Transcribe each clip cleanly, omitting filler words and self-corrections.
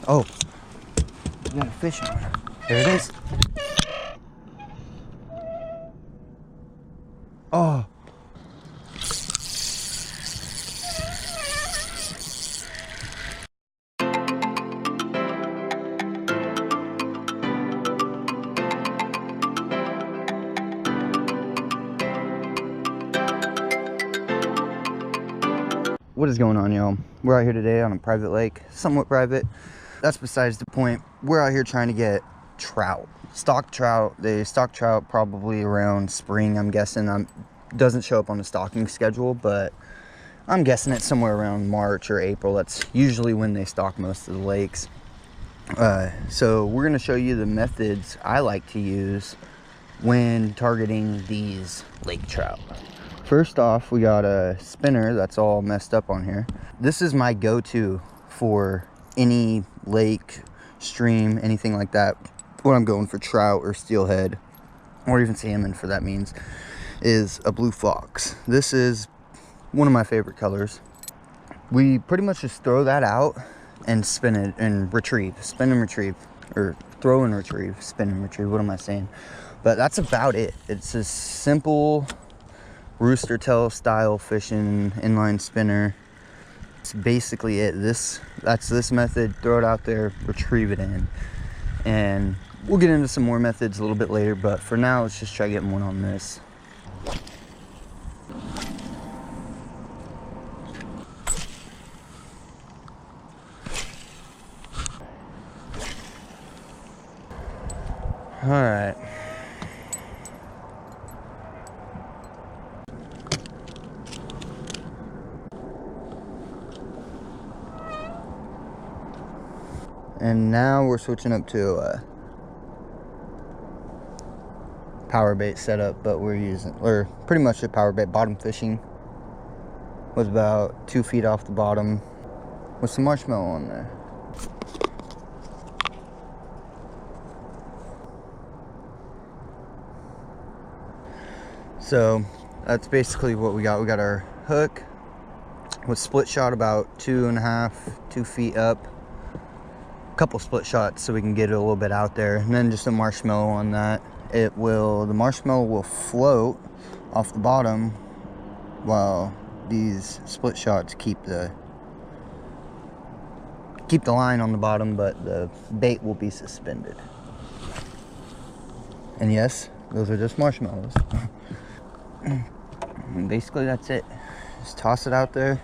Oh, we got a fish on it. There it is. Oh. What is going on, y'all? We're out here today on a private lake, somewhat private. That's besides the point. We're out here trying to get trout, stocked trout. They stock trout probably around spring, I'm guessing. Doesn't show up on the stocking schedule, but I'm guessing it's somewhere around March or April. That's usually when they stock most of the lakes. So we're gonna show you the methods I like to use when targeting these lake trout. First off, we got a spinner that's all messed up on here. This is my go-to for any lake, stream, anything like that. When I'm going for trout or steelhead, or even salmon for that means, is a blue fox. This is one of my favorite colors. We pretty much just throw that out and spin it and retrieve. Spin and retrieve, or throw and retrieve, spin and retrieve, what am I saying? But that's about it. It's a simple rooster tail style fishing inline spinner. It's basically it. That's this method. Throw it out there, retrieve it in, and we'll get into some more methods a little bit later, but for now let's just try getting one on this. All right. And now we're switching up to a power bait setup, but we're using, or pretty much a power bait. Bottom fishing was about 2 feet off the bottom with some marshmallow on there. So that's basically what we got. We got our hook with split shot about 2 feet up. Couple split shots so we can get it a little bit out there, and then just a marshmallow on that. The marshmallow will float off the bottom while these split shots keep the line on the bottom, but the bait will be suspended. And yes, those are just marshmallows. And basically that's it. Just toss it out there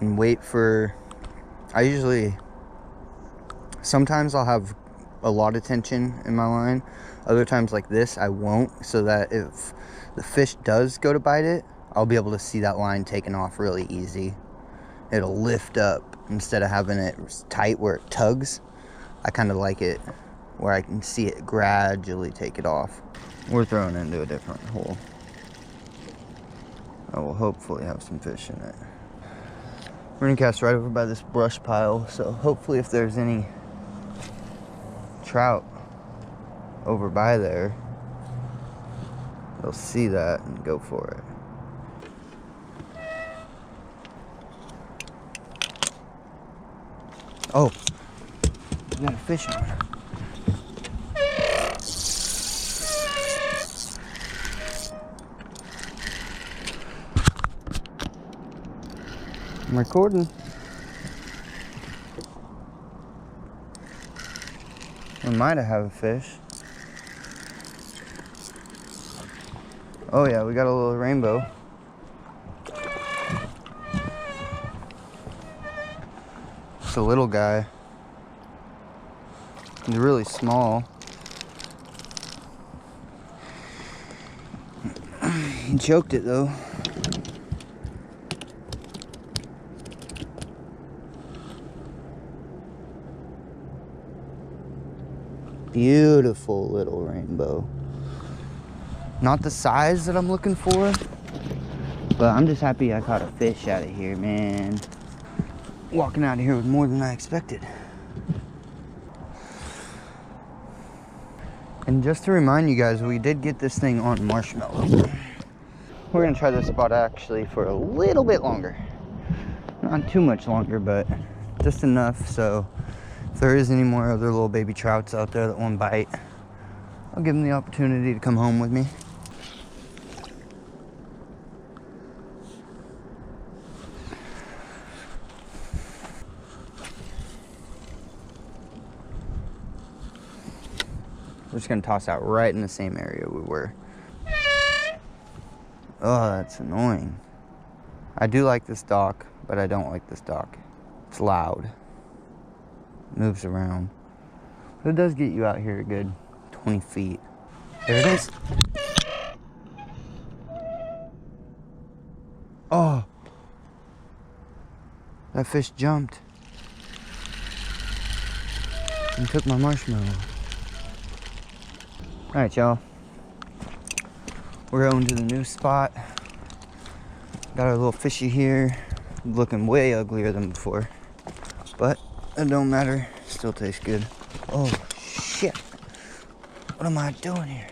and wait for, sometimes I'll have a lot of tension in my line. Other times like this, I won't, so that if the fish does go to bite it, I'll be able to see that line taken off really easy. It'll lift up instead of having it tight where it tugs. I kind of like it where I can see it gradually take it off. We're throwing into a different hole. I will hopefully have some fish in it. We're gonna cast right over by this brush pile, so hopefully if there's any trout over by there, they'll see that and go for it. Oh, we got a fish on it. I'm recording. We might have a fish. Oh yeah, we got a little rainbow. It's a little guy. He's really small. He choked it though. Beautiful little rainbow. Not the size that I'm looking for, but I'm just happy I caught a fish out of here, man. Walking out of here with more than I expected. And just to remind you guys, we did get this thing on marshmallow. We're gonna try this spot actually for a little bit longer. Not too much longer, but just enough so If there is any more other little baby trouts out there that want to bite, I'll give them the opportunity to come home with me. We're just gonna toss out right in the same area we were. Oh, that's annoying. I do like this dock, but I don't like this dock. It's loud. Moves around. But it does get you out here a good 20 feet. There it is. Oh, that fish jumped and took my marshmallow. All right, y'all. We're going to the new spot. Got our little fishy here. Looking way uglier than before. But it don't matter. Still tastes good. Oh, shit. What am I doing here?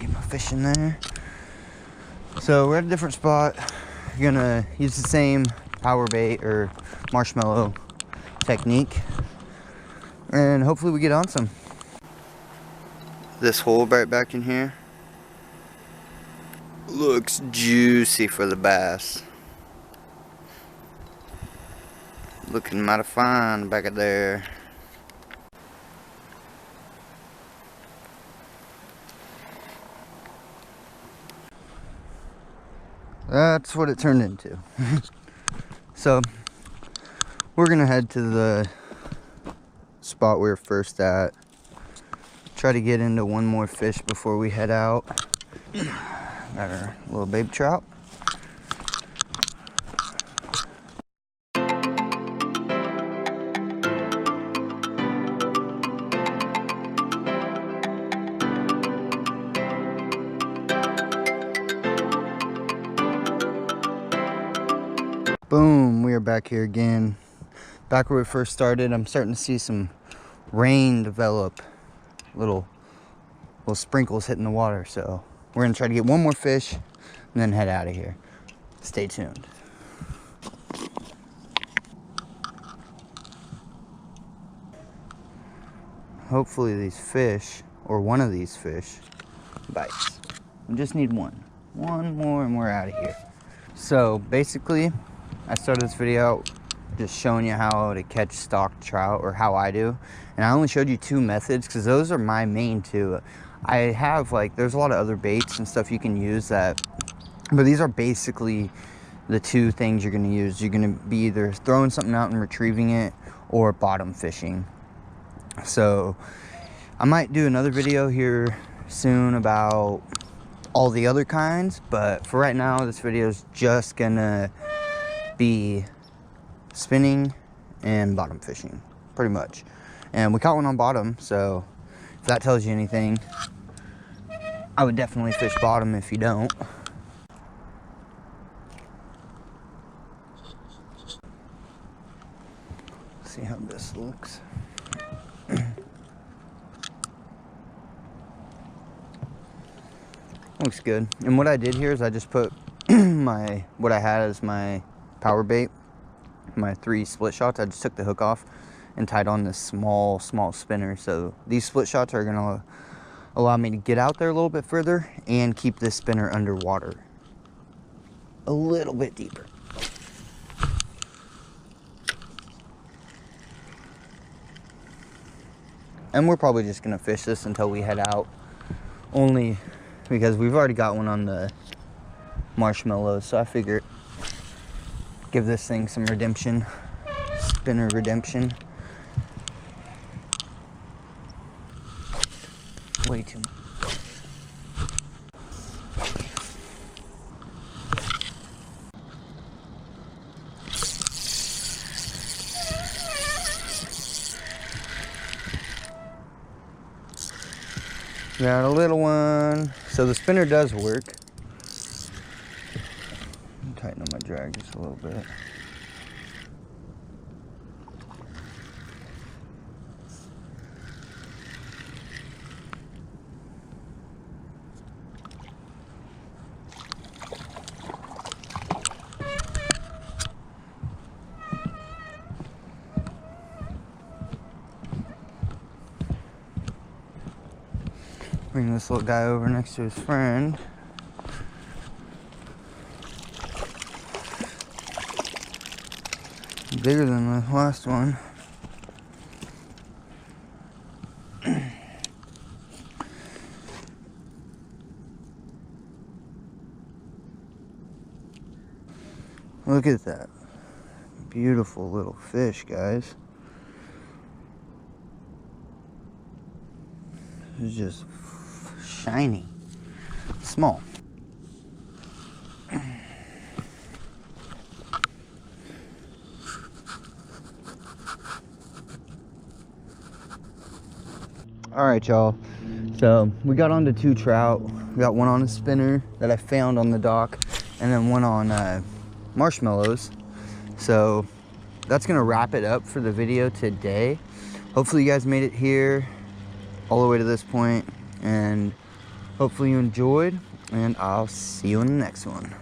Get my fish in there. So we're at a different spot. You're gonna use the same power bait or marshmallow technique, and hopefully we get on some. This hole right back in here looks juicy for the bass. Looking mighty fine back of there. That's what it turned into. So we're gonna head to the spot we were first at. Try to get into one more fish before we head out. Got our little baby trout. Boom, we are back here again. Back where we first started. I'm starting to see some rain develop. Little sprinkles hitting the water. So we're gonna try to get one more fish and then head out of here. Stay tuned. Hopefully these fish, or one of these fish, bites. We just need one. One more and we're out of here. So basically, I started this video out just showing you how to catch stalked trout, or how I do. And I only showed you two methods because those are my main two. I have there's a lot of other baits and stuff you can use that, but these are basically the two things you're gonna use. You're gonna be either throwing something out and retrieving it, or bottom fishing. So I might do another video here soon about all the other kinds, but for right now, this video is just gonna be spinning and bottom fishing, pretty much. And we caught one on bottom, so if that tells you anything, I would definitely fish bottom if you don't. See how this looks. Looks good. And what I did here is I just put what I had as my power bait, my 3 split shots. I just took the hook off and tied on this small spinner. So these split shots are gonna allow me to get out there a little bit further and keep this spinner underwater a little bit deeper. And we're probably just gonna fish this until we head out, only because we've already got one on the marshmallows. So I figured give this thing some redemption, spinner redemption. Way too much. Got a little one. So the spinner does work. Tighten up my drag just a little bit. Bring this little guy over next to his friend. Bigger than the last one. Look at that. Beautiful little fish, guys. It's just shiny. Small. Alright, y'all. So we got onto 2 trout. We got one on a spinner that I found on the dock, and then one on marshmallows. So that's gonna wrap it up for the video today. Hopefully you guys made it here all the way to this point, and hopefully you enjoyed, and I'll see you in the next one.